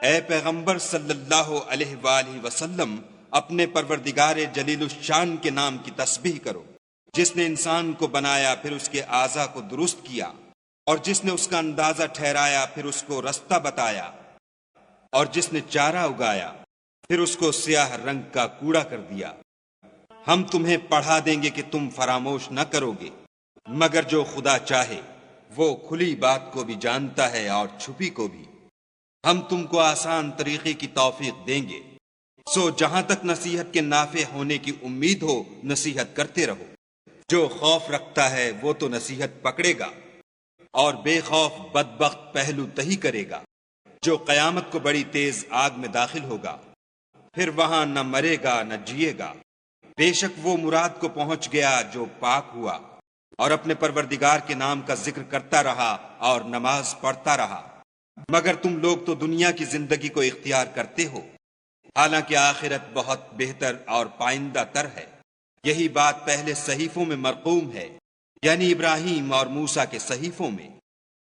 اے پیغمبر صلی اللہ علیہ وآلہ وسلم، اپنے پروردگار جلیل الشان کے نام کی تسبیح کرو، جس نے انسان کو بنایا پھر اس کے اعضاء کو درست کیا، اور جس نے اس کا اندازہ ٹھہرایا پھر اس کو رستہ بتایا، اور جس نے چارہ اگایا پھر اس کو سیاہ رنگ کا کوڑا کر دیا۔ ہم تمہیں پڑھا دیں گے کہ تم فراموش نہ کرو گے، مگر جو خدا چاہے وہ کھلی بات کو بھی جانتا ہے اور چھپی کو بھی۔ ہم تم کو آسان طریقے کی توفیق دیں گے، سو جہاں تک نصیحت کے نافع ہونے کی امید ہو نصیحت کرتے رہو۔ جو خوف رکھتا ہے وہ تو نصیحت پکڑے گا، اور بے خوف بدبخت پہلو تہی کرے گا۔ جو قیامت کو بڑی تیز آگ میں داخل ہوگا، پھر وہاں نہ مرے گا نہ جیے گا۔ بے شک وہ مراد کو پہنچ گیا جو پاک ہوا اور اپنے پروردگار کے نام کا ذکر کرتا رہا اور نماز پڑھتا رہا، مگر تم لوگ تو دنیا کی زندگی کو اختیار کرتے ہو، حالانکہ آخرت بہت بہتر اور پائندہ تر ہے۔ یہی بات پہلے صحیفوں میں مرقوم ہے، یعنی ابراہیم اور موسیٰ کے صحیفوں میں۔